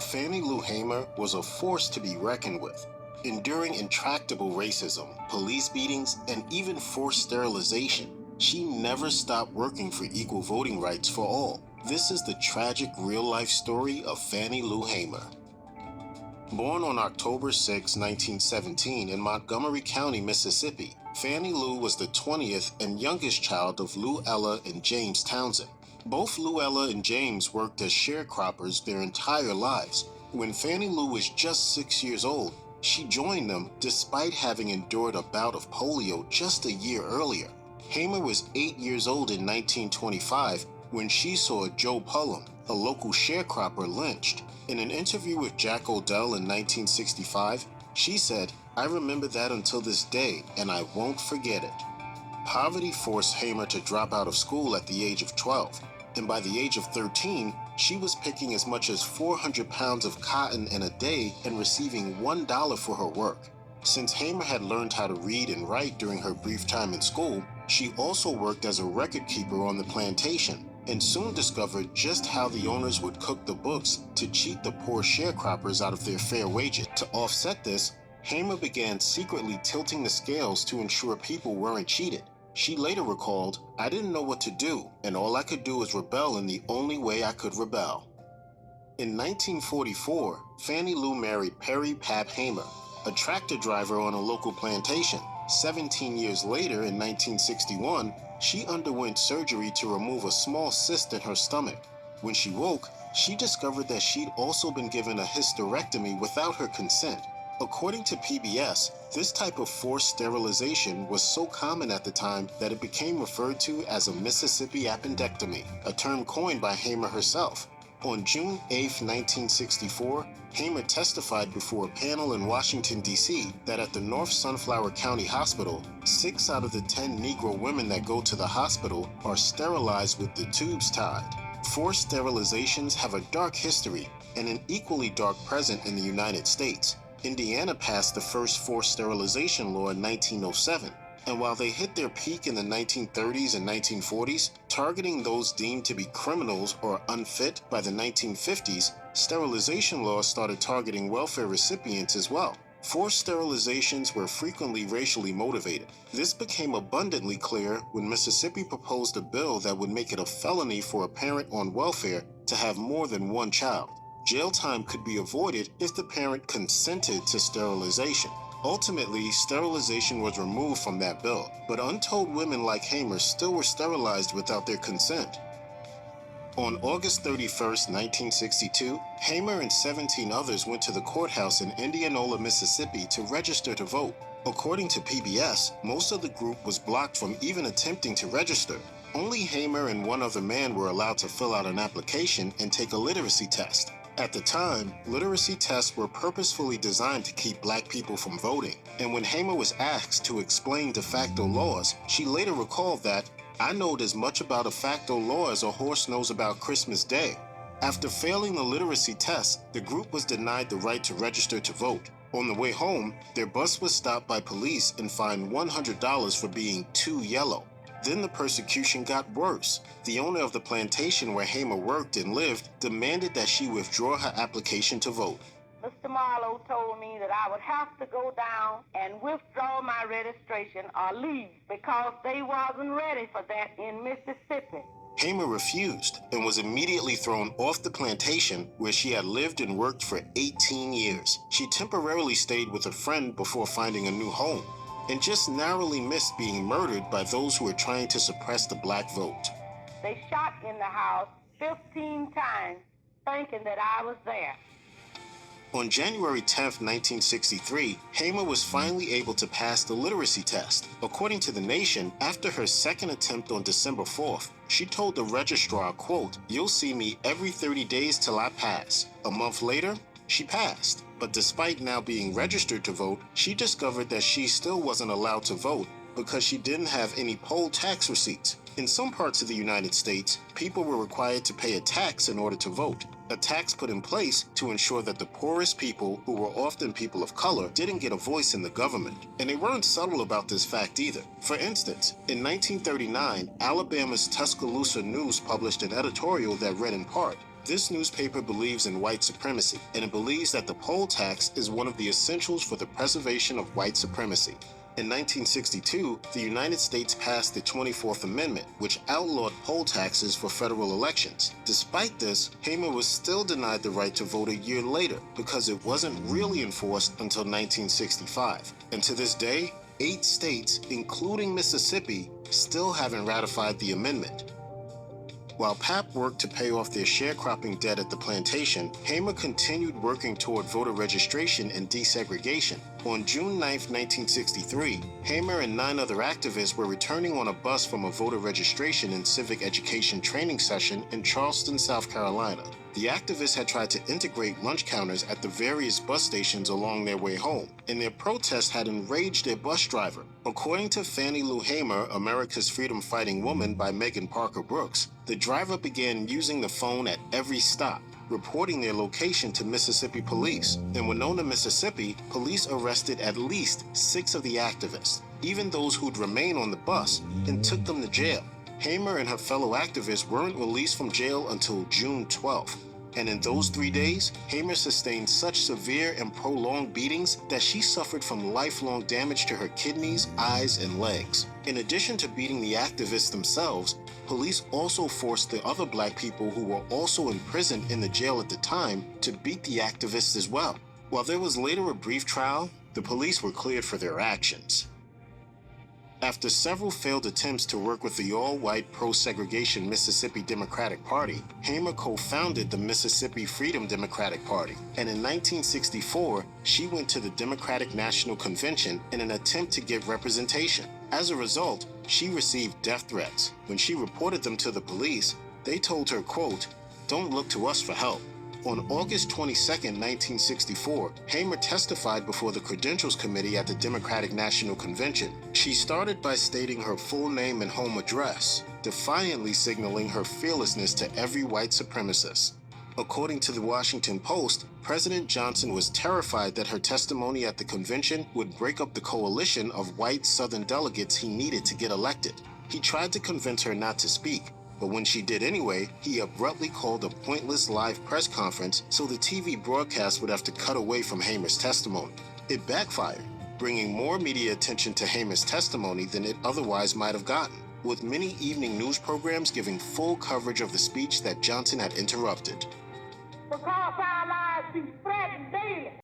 Fannie Lou Hamer was a force to be reckoned with, enduring intractable racism, police beatings, and even forced sterilization. She never stopped working for equal voting rights for all. This is the tragic real-life story of Fannie Lou Hamer. Born on October 6, 1917 in Montgomery County, Mississippi, Fannie Lou was the 20th and youngest child of Lou Ella and James Townsend. Both Lou Ella and James worked as sharecroppers their entire lives. When Fannie Lou was just 6 years old, she joined them despite having endured a bout of polio just a year earlier. Hamer was 8 years old in 1925 when she saw Joe Pullum, a local sharecropper, lynched. In an interview with Jack Odell in 1965, she said, "I remember that until this day, and I won't forget it." Poverty forced Hamer to drop out of school at the age of 12, and by the age of 13, she was picking as much as 400 pounds of cotton in a day and receiving $1 for her work. Since Hamer had learned how to read and write during her brief time in school, she also worked as a record keeper on the plantation, and soon discovered just how the owners would cook the books to cheat the poor sharecroppers out of their fair wages. To offset this, Hamer began secretly tilting the scales to ensure people weren't cheated. She later recalled, "I didn't know what to do, and all I could do was rebel in the only way I could rebel." In 1944, Fannie Lou married Perry Pap Hamer, a tractor driver on a local plantation. 17 years later, in 1961, she underwent surgery to remove a small cyst in her stomach. When she woke, she discovered that she'd also been given a hysterectomy without her consent. According to PBS, this type of forced sterilization was so common at the time that it became referred to as a Mississippi appendectomy, a term coined by Hamer herself. On June 8, 1964, Hamer testified before a panel in Washington, D.C. that at the North Sunflower County Hospital, 6 out of the 10 Negro women that go to the hospital are sterilized with the tubes tied. Forced sterilizations have a dark history and an equally dark present in the United States. Indiana passed the first forced sterilization law in 1907. And while they hit their peak in the 1930s and 1940s, targeting those deemed to be criminals or unfit by the 1950s, sterilization laws started targeting welfare recipients as well. Forced sterilizations were frequently racially motivated. This became abundantly clear when Mississippi proposed a bill that would make it a felony for a parent on welfare to have more than one child. Jail time could be avoided if the parent consented to sterilization. Ultimately, sterilization was removed from that bill, but untold women like Hamer still were sterilized without their consent. On August 31, 1962, Hamer and 17 others went to the courthouse in Indianola, Mississippi to register to vote. According to PBS, most of the group was blocked from even attempting to register. Only Hamer and one other man were allowed to fill out an application and take a literacy test. At the time, literacy tests were purposefully designed to keep black people from voting, and when Hamer was asked to explain de facto laws, she later recalled that, "I knowed as much about de facto law as a horse knows about Christmas Day." After failing the literacy test, the group was denied the right to register to vote. On the way home, their bus was stopped by police and fined $100 for being too yellow. Then the persecution got worse. The owner of the plantation where Hamer worked and lived demanded that she withdraw her application to vote. Mr. Marlowe told me that I would have to go down and withdraw my registration or leave because they wasn't ready for that in Mississippi. Hamer refused and was immediately thrown off the plantation where she had lived and worked for 18 years. She temporarily stayed with a friend before finding a new home, and just narrowly missed being murdered by those who were trying to suppress the black vote. They shot in the house 15 times, thinking that I was there. On January 10, 1963, Hamer was finally able to pass the literacy test. According to The Nation, after her second attempt on December 4th, she told the registrar, quote, "You'll see me every 30 days till I pass." A month later, she passed. But despite now being registered to vote, she discovered that she still wasn't allowed to vote because she didn't have any poll tax receipts. In some parts of the United States, people were required to pay a tax in order to vote. A tax put in place to ensure that the poorest people, who were often people of color, didn't get a voice in the government. And they weren't subtle about this fact either. For instance, in 1939, Alabama's Tuscaloosa News published an editorial that read in part, This newspaper believes in white supremacy, and it believes that the poll tax is one of the essentials for the preservation of white supremacy. In 1962, the United States passed the 24th Amendment, which outlawed poll taxes for federal elections. Despite this, Hamer was still denied the right to vote a year later because it wasn't really enforced until 1965. And to this day, 8 states, including Mississippi, still haven't ratified the amendment. While Pap worked to pay off their sharecropping debt at the plantation, Hamer continued working toward voter registration and desegregation. On June 9, 1963, Hamer and 9 other activists were returning on a bus from a voter registration and civic education training session in Charleston, South Carolina. The activists had tried to integrate lunch counters at the various bus stations along their way home, and their protest had enraged their bus driver. According to Fannie Lou Hamer, America's Freedom-Fighting Woman by Megan Parker Brooks, the driver began using the phone at every stop, reporting their location to Mississippi police. In Winona, Mississippi, police arrested at least 6 of the activists, even those who'd remain on the bus, and took them to jail. Hamer and her fellow activists weren't released from jail until June 12th. And in those 3 days, Hamer sustained such severe and prolonged beatings that she suffered from lifelong damage to her kidneys, eyes, and legs. In addition to beating the activists themselves, police also forced the other black people who were also imprisoned in the jail at the time to beat the activists as well. While there was later a brief trial, the police were cleared for their actions. After several failed attempts to work with the all-white pro-segregation Mississippi Democratic Party, Hamer co-founded the Mississippi Freedom Democratic Party, and in 1964, she went to the Democratic National Convention in an attempt to get representation. As a result, she received death threats. When she reported them to the police, they told her, quote, "Don't look to us for help." On August 22, 1964, Hamer testified before the Credentials Committee at the Democratic National Convention. She started by stating her full name and home address, defiantly signaling her fearlessness to every white supremacist. According to the Washington Post, President Johnson was terrified that her testimony at the convention would break up the coalition of white Southern delegates he needed to get elected. He tried to convince her not to speak, but when she did anyway, he abruptly called a pointless live press conference so the TV broadcast would have to cut away from Hamer's testimony. It backfired, bringing more media attention to Hamer's testimony than it otherwise might have gotten, with many evening news programs giving full coverage of the speech that Johnson had interrupted. Because our lives be